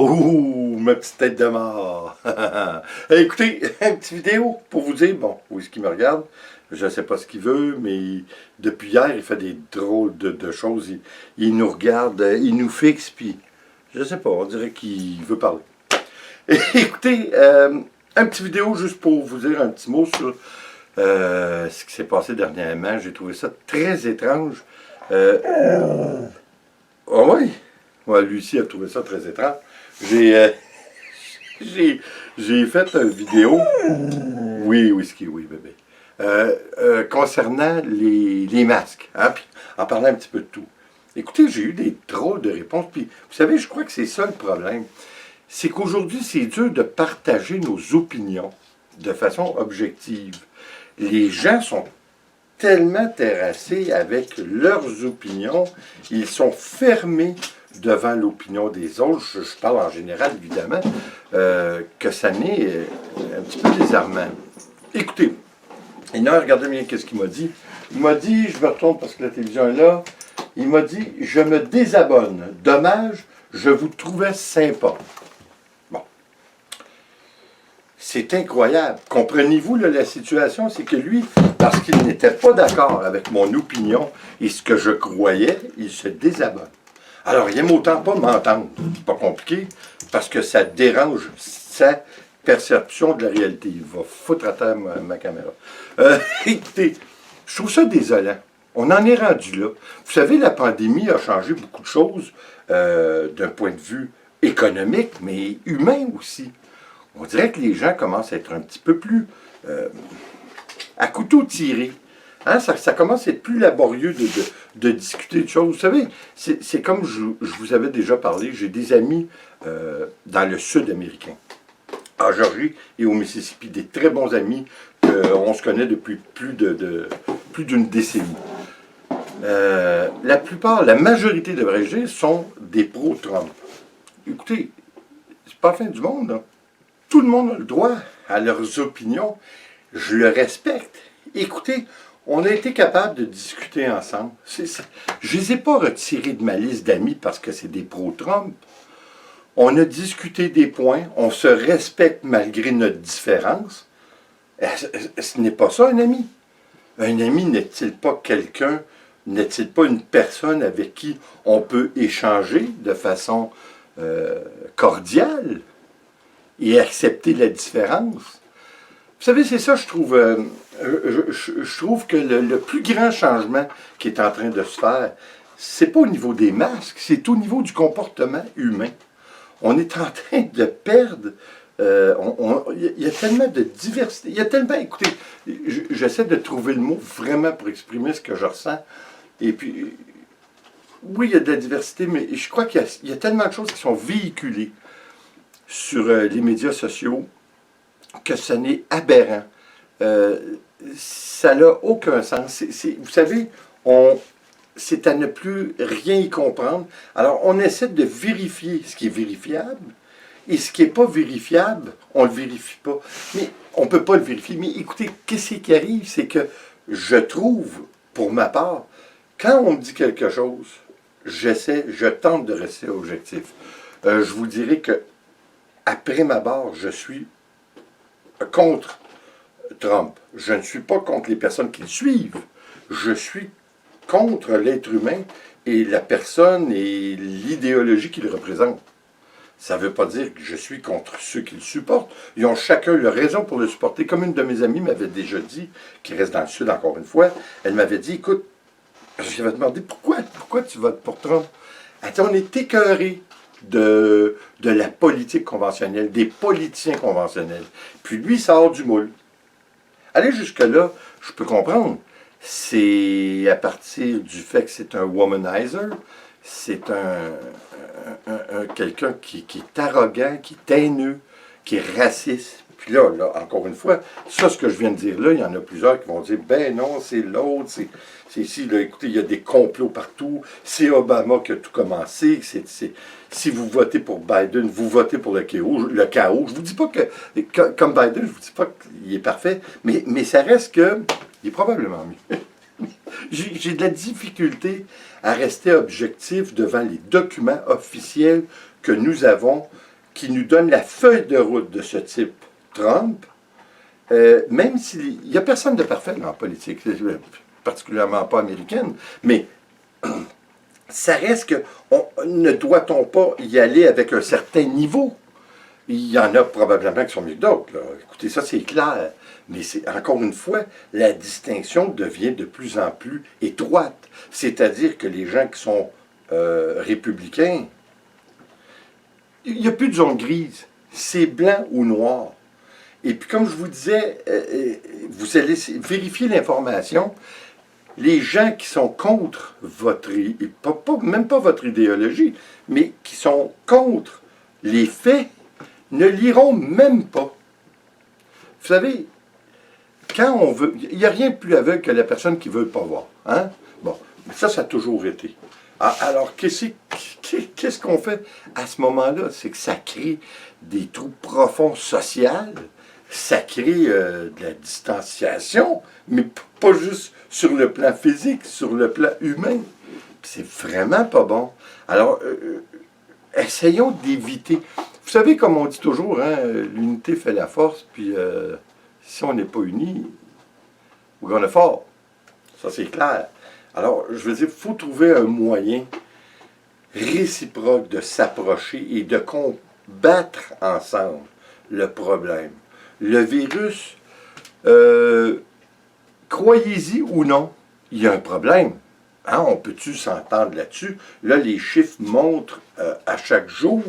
Oh, ma petite tête de mort! Écoutez, une petite vidéo pour vous dire, bon, où est-ce qu'il me regarde? Je ne sais pas ce qu'il veut, mais depuis hier, il fait des drôles de choses. Il nous regarde, il nous fixe, puis je ne sais pas, on dirait qu'il veut parler. Écoutez, un petit vidéo juste pour vous dire un petit mot sur ce qui s'est passé dernièrement. J'ai trouvé ça très étrange. Ah oui, ouais, Lucie a trouvé ça très étrange. J'ai j'ai fait une vidéo, oui, whisky, oui, bébé, concernant les masques, hein, puis en parlant un petit peu de tout. Écoutez, j'ai eu des drôles de réponses, puis vous savez, je crois que c'est ça le problème. C'est qu'aujourd'hui, c'est dur de partager nos opinions de façon objective. Les gens sont tellement terrassés avec leurs opinions, ils sont fermés devant l'opinion des autres, je parle en général évidemment, que ça n'est un petit peu désarmant. Écoutez, et là, regardez bien qu'est-ce qu'il m'a dit. Il m'a dit, je me retourne parce que la télévision est là, il m'a dit, je me désabonne. Dommage, je vous trouvais sympa. Bon. C'est incroyable. Comprenez-vous la situation? C'est que lui, parce qu'il n'était pas d'accord avec mon opinion et ce que je croyais, il se désabonne. Alors, il aime autant pas m'entendre. C'est pas compliqué, parce que ça dérange sa perception de la réalité. Il va foutre à terre ma caméra. Écoutez, je trouve ça désolant. On en est rendu là. Vous savez, la pandémie a changé beaucoup de choses d'un point de vue économique, mais humain aussi. On dirait que les gens commencent à être un petit peu plus à couteau tiré. Hein, ça commence à être plus laborieux de discuter de choses. Vous savez, c'est comme je vous avais déjà parlé, j'ai des amis dans le sud américain, en Georgie et au Mississippi, des très bons amis qu'on se connaît depuis plus d'une décennie. La plupart, la majorité, devrais-je dire, sont des pro-Trump. Écoutez, c'est pas la fin du monde, hein. Tout le monde a le droit à leurs opinions. Je le respecte. Écoutez, on a été capable de discuter ensemble. Je ne les ai pas retirés de ma liste d'amis parce que c'est des pro-Trump. On a discuté des points, on se respecte malgré notre différence. Ce n'est pas ça un ami. Un ami n'est-il pas quelqu'un, n'est-il pas une personne avec qui on peut échanger de façon cordiale et accepter la différence? Vous savez, c'est ça, je trouve, je trouve que le plus grand changement qui est en train de se faire, c'est pas au niveau des masques, c'est au niveau du comportement humain. On est en train de perdre, il y a tellement de diversité, il y a tellement, écoutez, j'essaie de trouver le mot vraiment pour exprimer ce que je ressens, et puis, oui, il y a de la diversité, mais je crois qu'il y a tellement de choses qui sont véhiculées sur les médias sociaux, que ce n'est aberrant. Ça n'a aucun sens. Vous savez, c'est à ne plus rien y comprendre. Alors, on essaie de vérifier ce qui est vérifiable, et ce qui n'est pas vérifiable, on ne le vérifie pas. Mais on ne peut pas le vérifier. Mais écoutez, qu'est-ce qui arrive? C'est que je trouve, pour ma part, quand on me dit quelque chose, je tente de rester objectif. Je vous dirais que, après ma barre, je suis contre Trump. Je ne suis pas contre les personnes qui le suivent. Je suis contre l'être humain et la personne et l'idéologie qu'il représente. Ça ne veut pas dire que je suis contre ceux qui le supportent. Ils ont chacun leur raison pour le supporter. Comme une de mes amies m'avait déjà dit, qui reste dans le Sud encore une fois, elle m'avait dit, écoute, je lui avais demandé, pourquoi tu votes pour Trump? Elle dit, on est écœurés de la politique conventionnelle, des politiciens conventionnels. Puis lui, il sort du moule. Aller jusque-là, je peux comprendre. C'est à partir du fait que c'est un womanizer, c'est quelqu'un qui est arrogant, qui est haineux, qui est raciste. Puis là, encore une fois, ça, ce que je viens de dire là, il y en a plusieurs qui vont dire, ben non, c'est l'autre, c'est ici, là, écoutez, il y a des complots partout, c'est Obama qui a tout commencé, si vous votez pour Biden, vous votez pour le chaos. Je vous dis pas que, comme Biden, je vous dis pas qu'il est parfait, mais ça reste que, il est probablement mieux. J'ai de la difficulté à rester objectif devant les documents officiels que nous avons qui nous donne la feuille de route de ce type, Trump, même s'il n'y a personne de parfait dans la politique, particulièrement pas américaine, mais ça reste que ne doit-on pas y aller avec un certain niveau? Il y en a probablement qui sont mieux que d'autres. Écoutez, ça c'est clair. Mais encore une fois, la distinction devient de plus en plus étroite. C'est-à-dire que les gens qui sont républicains, il n'y a plus de zone grise. C'est blanc ou noir. Et puis comme je vous disais, vous allez vérifier l'information. Les gens qui sont contre votre, même pas votre idéologie, mais qui sont contre les faits, ne liront même pas. Vous savez, quand on veut, il n'y a rien de plus aveugle que la personne qui ne veut pas voir. Hein? Bon, ça a toujours été. Alors, qu'est-ce qu'on fait à ce moment-là? C'est que ça crée des trous profonds sociaux, ça crée de la distanciation, mais pas juste sur le plan physique, sur le plan humain. C'est vraiment pas bon. Alors, essayons d'éviter. Vous savez, comme on dit toujours, hein, l'unité fait la force, puis si on n'est pas unis, we're gonna fall. Ça, c'est clair. Alors, je veux dire, il faut trouver un moyen réciproque de s'approcher et de combattre ensemble le problème. Le virus, croyez-y ou non, il y a un problème. Hein, on peut-tu s'entendre là-dessus? Là, les chiffres montrent à chaque jour,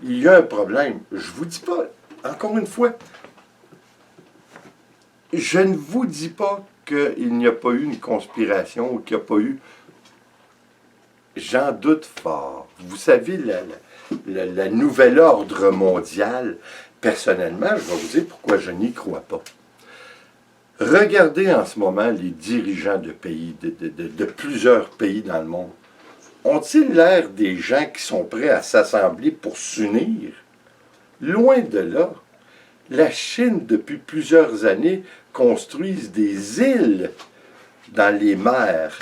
il y a un problème. Je vous dis pas, encore une fois, je ne vous dis pas qu'il n'y a pas eu une conspiration ou qu'il n'y a pas eu... J'en doute fort. Vous savez, la nouvel ordre mondial, personnellement, je vais vous dire pourquoi je n'y crois pas. Regardez en ce moment les dirigeants de pays, de plusieurs pays dans le monde. Ont-ils l'air des gens qui sont prêts à s'assembler pour s'unir? Loin de là. La Chine, depuis plusieurs années, construise des îles dans les mers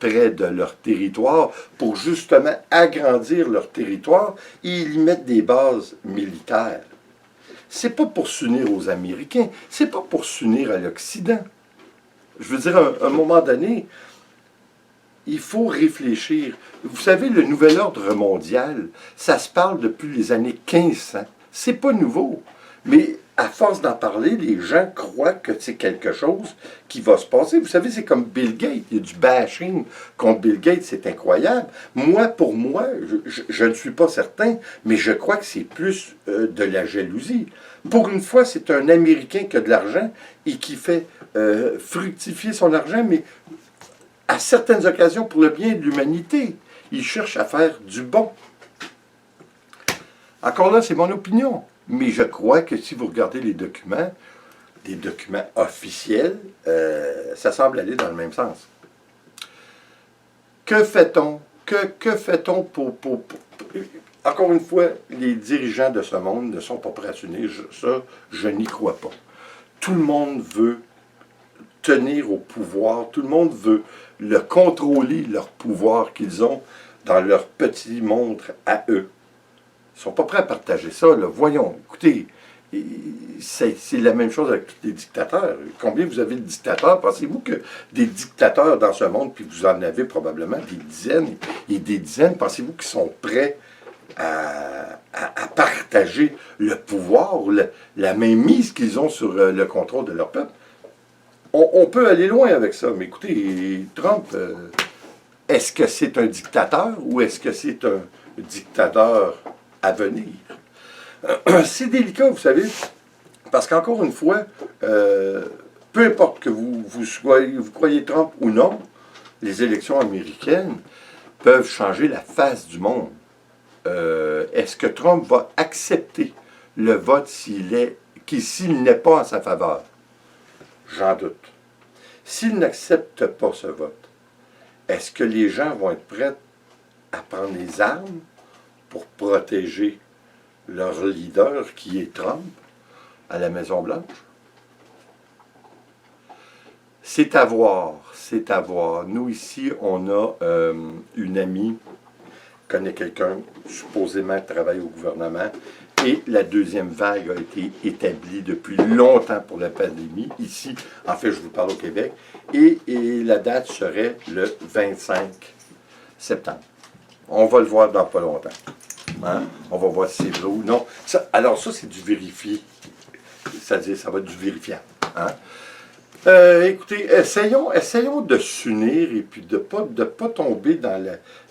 près de leur territoire pour justement agrandir leur territoire et ils y mettent des bases militaires. C'est pas pour s'unir aux Américains, c'est pas pour s'unir à l'Occident. Je veux dire, à un moment donné, il faut réfléchir. Vous savez, le nouvel ordre mondial, ça se parle depuis les années 1500. C'est pas nouveau. Mais à force d'en parler, les gens croient que c'est quelque chose qui va se passer. Vous savez, c'est comme Bill Gates. Il y a du bashing contre Bill Gates, c'est incroyable. Moi, pour moi, je ne suis pas certain, mais je crois que c'est plus de la jalousie. Pour une fois, c'est un Américain qui a de l'argent et qui fait fructifier son argent, mais à certaines occasions pour le bien de l'humanité. Il cherche à faire du bon. Encore là, c'est mon opinion. Mais je crois que si vous regardez les documents, des documents officiels, ça semble aller dans le même sens. Que fait-on? Que fait-on pour... Encore une fois, les dirigeants de ce monde ne sont pas prêts à s'unir. Ça, je n'y crois pas. Tout le monde veut tenir au pouvoir. Tout le monde veut le contrôler, leur pouvoir qu'ils ont dans leur petit monde à eux. Ils ne sont pas prêts à partager ça. Là. Voyons, écoutez, c'est la même chose avec tous les dictateurs. Combien vous avez de dictateurs? Pensez-vous que des dictateurs dans ce monde, puis vous en avez probablement des dizaines et des dizaines, pensez-vous qu'ils sont prêts à partager le pouvoir, la mainmise qu'ils ont sur le contrôle de leur peuple? On peut aller loin avec ça, mais écoutez, Trump, est-ce que c'est un dictateur ou est-ce que c'est un dictateur à venir? C'est délicat, vous savez, parce qu'encore une fois, peu importe que vous croyez Trump ou non, les élections américaines peuvent changer la face du monde. Est-ce que Trump va accepter le vote s'il n'est pas en sa faveur? J'en doute. S'il n'accepte pas ce vote, est-ce que les gens vont être prêts à prendre les armes pour protéger leur leader, qui est Trump, à la Maison-Blanche? C'est à voir, c'est à voir. Nous, ici, on a une amie connais quelqu'un, supposément qui travaille au gouvernement, et la deuxième vague a été établie depuis longtemps pour la pandémie, ici, en fait, je vous parle au Québec, et la date serait le 25 septembre. On va le voir dans pas longtemps. Hein? On va voir si c'est vrai ou non. Alors ça, c'est du vérifié. C'est-à-dire, ça va être du vérifiable. Hein? Écoutez, essayons de s'unir et puis de pas tomber dans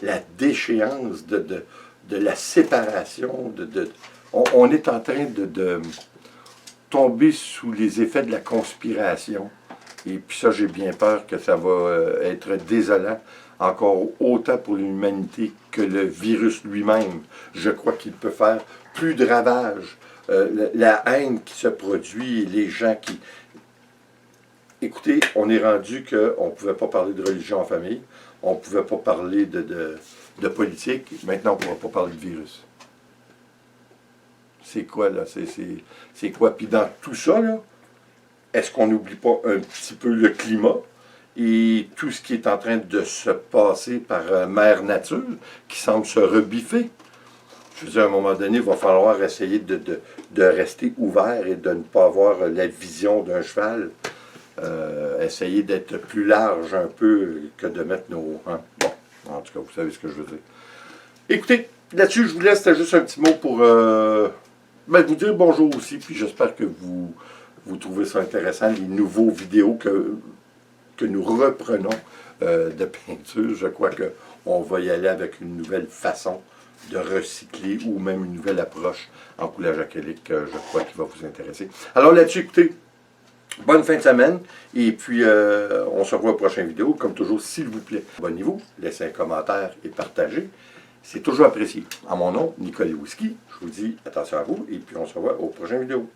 la déchéance de la séparation. On est en train de tomber sous les effets de la conspiration. Et puis ça, j'ai bien peur que ça va être désolant, encore autant pour l'humanité que le virus lui-même. Je crois qu'il peut faire plus de ravages. La haine qui se produit, les gens qui... Écoutez, on est rendu qu'on ne pouvait pas parler de religion en famille, on ne pouvait pas parler de politique, maintenant on ne pourra pas parler de virus. C'est quoi, là? C'est quoi? Puis dans tout ça, là, est-ce qu'on n'oublie pas un petit peu le climat et tout ce qui est en train de se passer par Mère Nature, qui semble se rebiffer? Je veux dire, à un moment donné, il va falloir essayer de rester ouvert et de ne pas avoir la vision d'un cheval. Essayer d'être plus large un peu que de mettre nos... Hein? Bon, en tout cas, vous savez ce que je veux dire. Écoutez, là-dessus, je vous laisse, c'était juste un petit mot pour vous dire bonjour aussi, puis j'espère que vous trouvez ça intéressant, les nouveaux vidéos que nous reprenons de peinture. Je crois qu'on va y aller avec une nouvelle façon de recycler ou même une nouvelle approche en coulage acrylique, je crois qu'il va vous intéresser. Alors là-dessus, écoutez, bonne fin de semaine, et puis on se revoit aux prochaines vidéos. Comme toujours, s'il vous plaît, abonnez-vous, laissez un commentaire et partagez. C'est toujours apprécié. En mon nom, Nicolas Whisky, je vous dis attention à vous, et puis on se revoit aux prochaines vidéos.